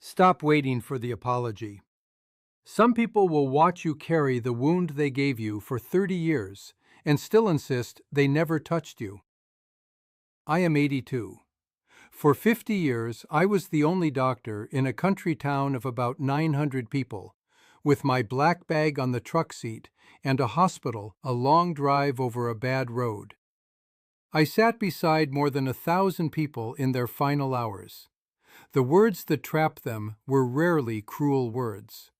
Stop waiting for the apology. Some people will watch you carry the wound they gave you for 30 years and still insist they never touched you. I am 82. For 50 years, I was the only doctor in a country town of about 900 people, with my black bag on the truck seat and a hospital a long drive over a bad road. I sat beside more than 1,000 people in their final hours. The words that trapped them were rarely cruel words.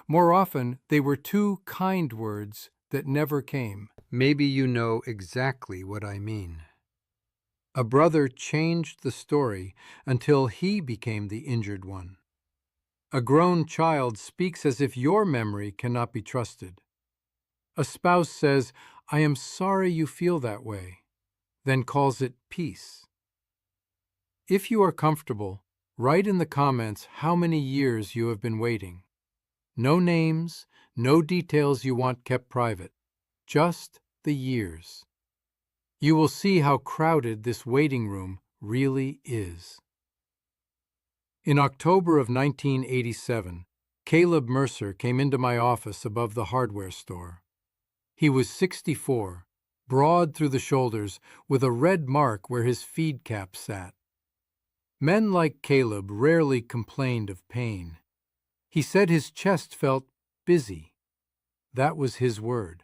More often, they were two kind words that never came. Maybe you know exactly what I mean. A brother changed the story until he became the injured one. A grown child speaks as if your memory cannot be trusted. A spouse says, "I am sorry you feel that way," then calls it peace. If you are comfortable, write in the comments how many years you have been waiting. No names, no details you want kept private, just the years. You will see how crowded this waiting room really is. In October of 1987, Caleb Mercer came into my office above the hardware store. He was 64, broad through the shoulders, with a red mark where his feed cap sat. Men like Caleb rarely complained of pain. He said his chest felt busy. That was his word.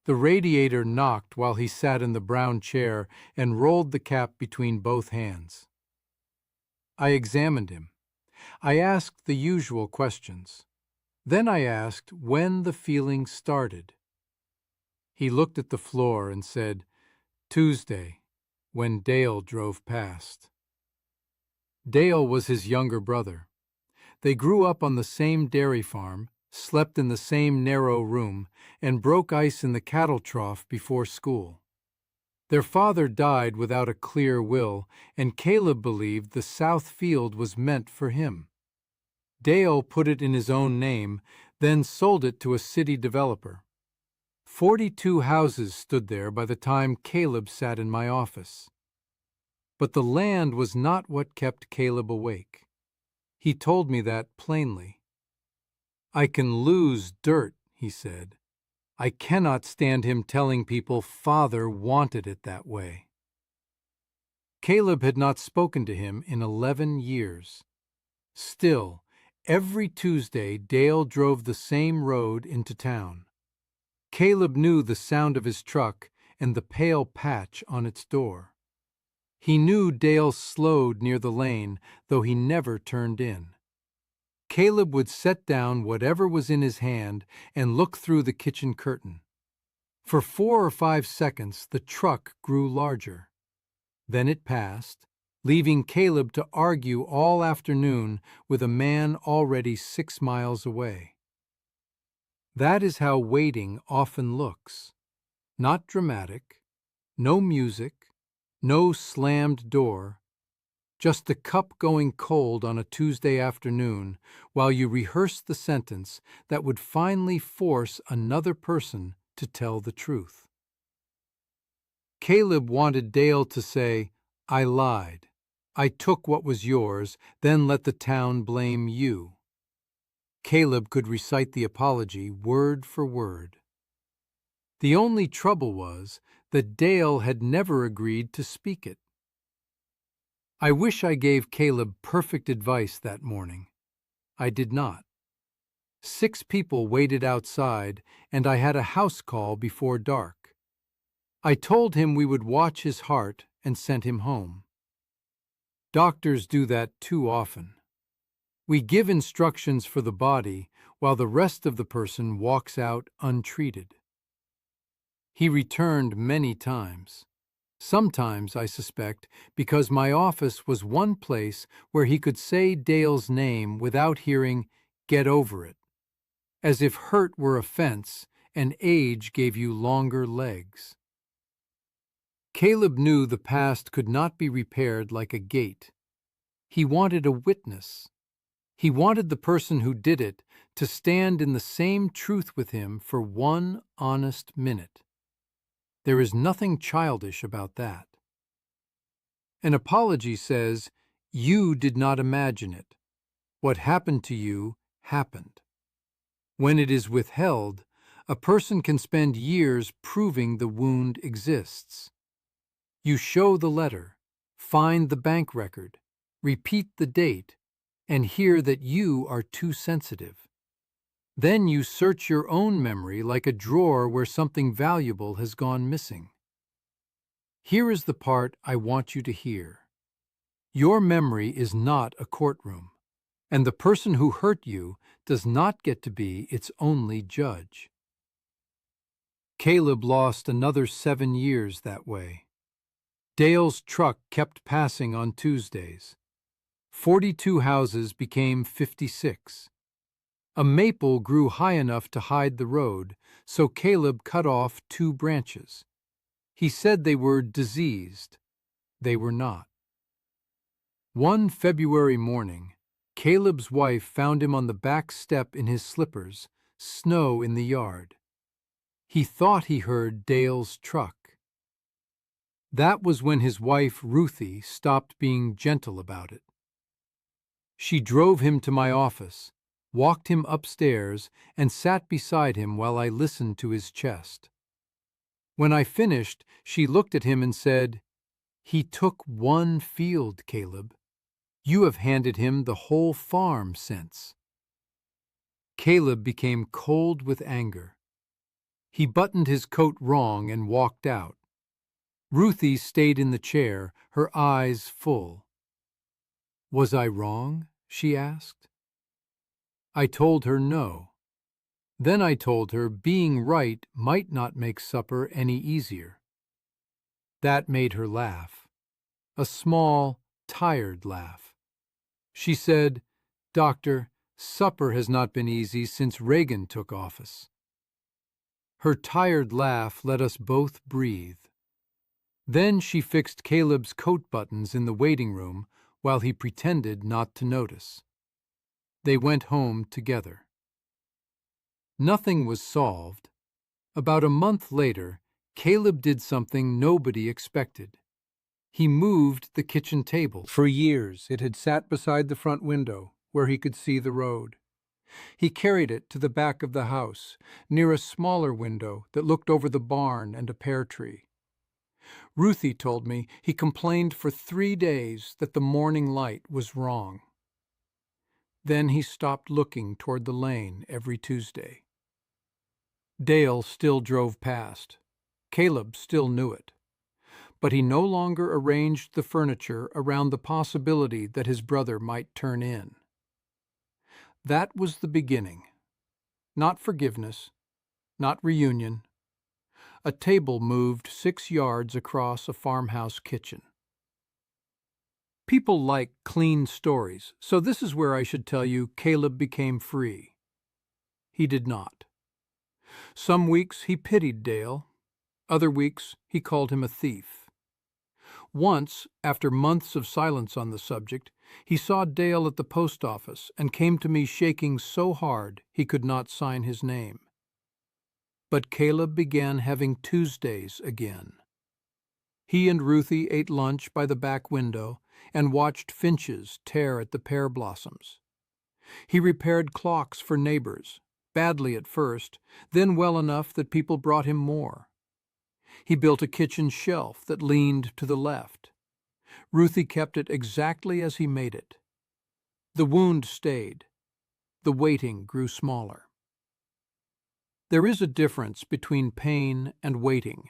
The radiator knocked while he sat in the brown chair and rolled the cap between both hands. I examined him. I asked the usual questions. Then I asked when the feeling started. He looked at the floor and said, "Tuesday, when Dale drove past." Dale was his younger brother. They grew up on the same dairy farm, slept in the same narrow room, and broke ice in the cattle trough before school. Their father died without a clear will, and Caleb believed the south field was meant for him. Dale put it in his own name, then sold it to a city developer. 42 houses stood there by the time Caleb sat in my office. But the land was not what kept Caleb awake. He told me that plainly. "I can lose dirt," he said. "I cannot stand him telling people Father wanted it that way." Caleb had not spoken to him in 11 years. Still, every Tuesday Dale drove the same road into town. Caleb knew the sound of his truck and the pale patch on its door. He knew Dale slowed near the lane, though he never turned in. Caleb would set down whatever was in his hand and look through the kitchen curtain. For 4 or 5 seconds, the truck grew larger. Then it passed, leaving Caleb to argue all afternoon with a man already 6 miles away. That is how waiting often looks. Not dramatic, no music, no slammed door, just the cup going cold on a Tuesday afternoon while you rehearse the sentence that would finally force another person to tell the truth. Caleb wanted Dale to say, "I lied. I took what was yours, then let the town blame you." Caleb could recite the apology word for word. The only trouble was that Dale had never agreed to speak it. I wish I gave Caleb perfect advice that morning. I did not. 6 people waited outside, and I had a house call before dark. I told him we would watch his heart and sent him home. Doctors do that too often. We give instructions for the body while the rest of the person walks out untreated. He returned many times. Sometimes, I suspect, because my office was one place where he could say Dale's name without hearing, "Get over it," as if hurt were offense and age gave you longer legs. Caleb knew the past could not be repaired like a gate. He wanted a witness. He wanted the person who did it to stand in the same truth with him for 1 honest minute. There is nothing childish about that. An apology says, "You did not imagine it. What happened to you happened. When it is withheld, a person can spend years proving the wound exists. You show the letter, find the bank record, repeat the date, and hear that you are too sensitive. Then you search your own memory like a drawer where something valuable has gone missing. Here is the part I want you to hear. Your memory is not a courtroom, and the person who hurt you does not get to be its only judge. Caleb lost another 7 years that way. Dale's truck kept passing on Tuesdays. 42 houses became 56. A maple grew high enough to hide the road, so Caleb cut off 2 branches. He said they were diseased. They were not. One February morning, Caleb's wife found him on the back step in his slippers, snow in the yard. He thought he heard Dale's truck. That was when his wife, Ruthie, stopped being gentle about it. She drove him to my office, walked him upstairs, and sat beside him while I listened to his chest. When I finished, she looked at him and said, "He took 1 field, Caleb. You have handed him the whole farm since." Caleb became cold with anger. He buttoned his coat wrong and walked out. Ruthie stayed in the chair, her eyes full. "Was I wrong?" she asked. I told her no. Then I told her being right might not make supper any easier. That made her laugh, a small, tired laugh. She said, "Doctor, supper has not been easy since Reagan took office." Her tired laugh let us both breathe. Then she fixed Caleb's coat buttons in the waiting room while he pretended not to notice. They went home together. Nothing was solved. About a month later, Caleb did something nobody expected. He moved the kitchen table. For years, it had sat beside the front window, where he could see the road. He carried it to the back of the house, near a smaller window that looked over the barn and a pear tree. Ruthie told me he complained for 3 days that the morning light was wrong. Then he stopped looking toward the lane every Tuesday. Dale still drove past. Caleb still knew it. But he no longer arranged the furniture around the possibility that his brother might turn in. That was the beginning. Not forgiveness, not reunion. A table moved 6 yards across a farmhouse kitchen. People like clean stories, so this is where I should tell you Caleb became free. He did not. Some weeks he pitied Dale. Other weeks he called him a thief. Once, after months of silence on the subject, he saw Dale at the post office and came to me shaking so hard he could not sign his name. But Caleb began having Tuesdays again. He and Ruthie ate lunch by the back window and watched finches tear at the pear blossoms. He repaired clocks for neighbors, badly at first, then well enough that people brought him more. He built a kitchen shelf that leaned to the left. Ruthie kept it exactly as he made it. The wound stayed. The waiting grew smaller. There is a difference between pain and waiting.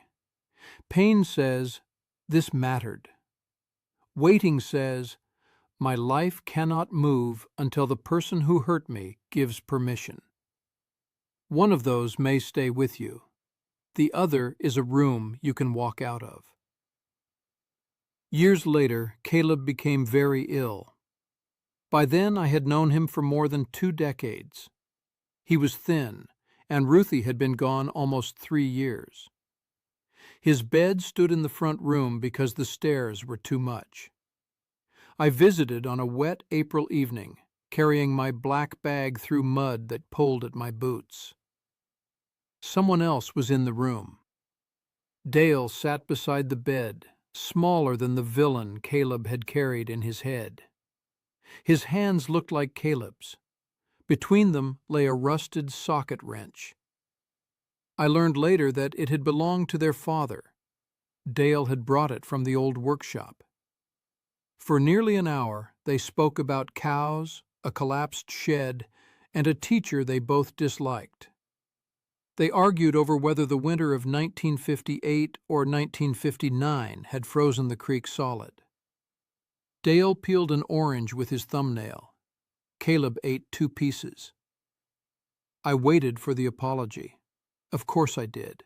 Pain says, "This mattered." Waiting says, "My life cannot move until the person who hurt me gives permission." One of those may stay with you. The other is a room you can walk out of. Years later, Caleb became very ill. By then, I had known him for more than 2 decades. He was thin, and Ruthie had been gone almost 3 years. His bed stood in the front room because the stairs were too much. I visited on a wet April evening, carrying my black bag through mud that pulled at my boots. Someone else was in the room. Dale sat beside the bed, smaller than the villain Caleb had carried in his head. His hands looked like Caleb's. Between them lay a rusted socket wrench. I learned later that it had belonged to their father. Dale had brought it from the old workshop. For nearly an hour, they spoke about cows, a collapsed shed, and a teacher they both disliked. They argued over whether the winter of 1958 or 1959 had frozen the creek solid. Dale peeled an orange with his thumbnail. Caleb ate 2 pieces. I waited for the apology. Of course I did.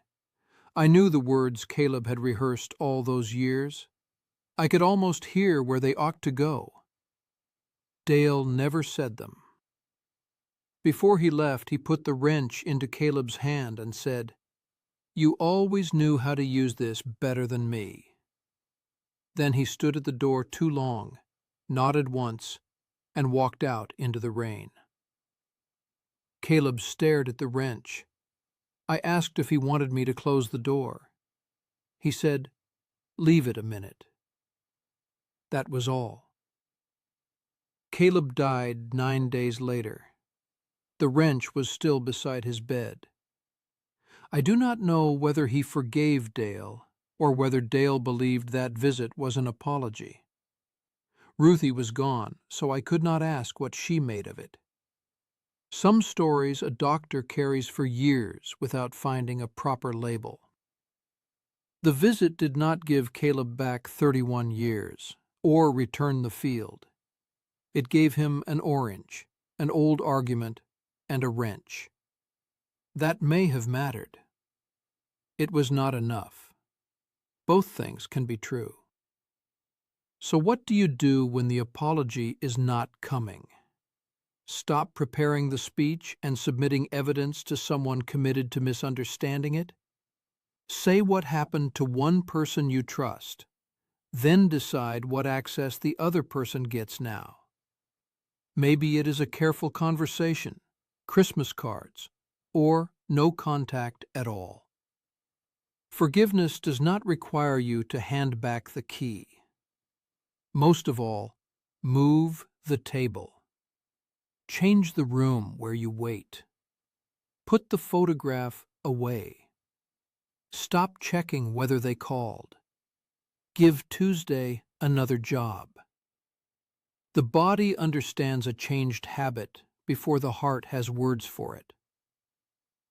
I knew the words Caleb had rehearsed all those years. I could almost hear where they ought to go. Dale never said them. Before he left, he put the wrench into Caleb's hand and said, "You always knew how to use this better than me." Then he stood at the door too long, nodded once, and walked out into the rain. Caleb stared at the wrench. I asked if he wanted me to close the door. He said, "Leave it a minute." That was all. Caleb died 9 days later. The wrench was still beside his bed. I do not know whether he forgave Dale or whether Dale believed that visit was an apology. Ruthie was gone, so I could not ask what she made of it. Some stories a doctor carries for years without finding a proper label. The visit did not give Caleb back 31 years or return the field. It gave him an orange, an old argument, and a wrench. That may have mattered. It was not enough. Both things can be true. So what do you do when the apology is not coming? Stop preparing the speech and submitting evidence to someone committed to misunderstanding it? Say what happened to one person you trust, then decide what access the other person gets now. Maybe it is a careful conversation, Christmas cards, or no contact at all. Forgiveness does not require you to hand back the key. Most of all, move the table. Change the room where you wait. Put the photograph away. Stop checking whether they called. Give Tuesday another job. The body understands a changed habit before the heart has words for it.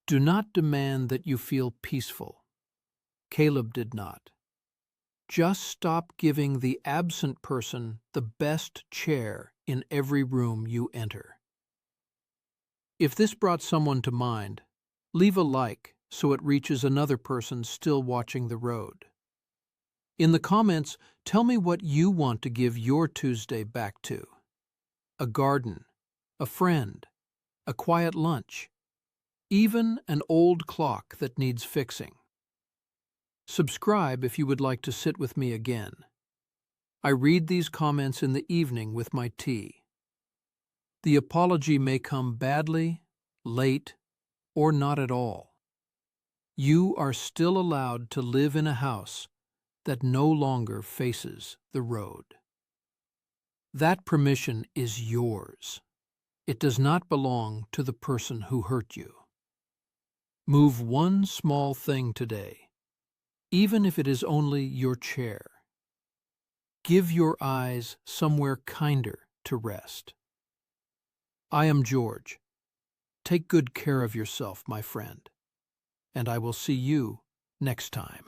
Do not demand that you feel peaceful. Caleb did not. Just stop giving the absent person the best chair in every room you enter. If this brought someone to mind, leave a like so it reaches another person still watching the road. In the comments, tell me what you want to give your Tuesday back to. A garden, a friend, a quiet lunch, even an old clock that needs fixing. Subscribe if you would like to sit with me again. I read these comments in the evening with my tea. The apology may come badly, late, or not at all. You are still allowed to live in a house that no longer faces the road. That permission is yours. It does not belong to the person who hurt you. Move one small thing today, even if it is only your chair. Give your eyes somewhere kinder to rest. I am George. Take good care of yourself, my friend, and I will see you next time.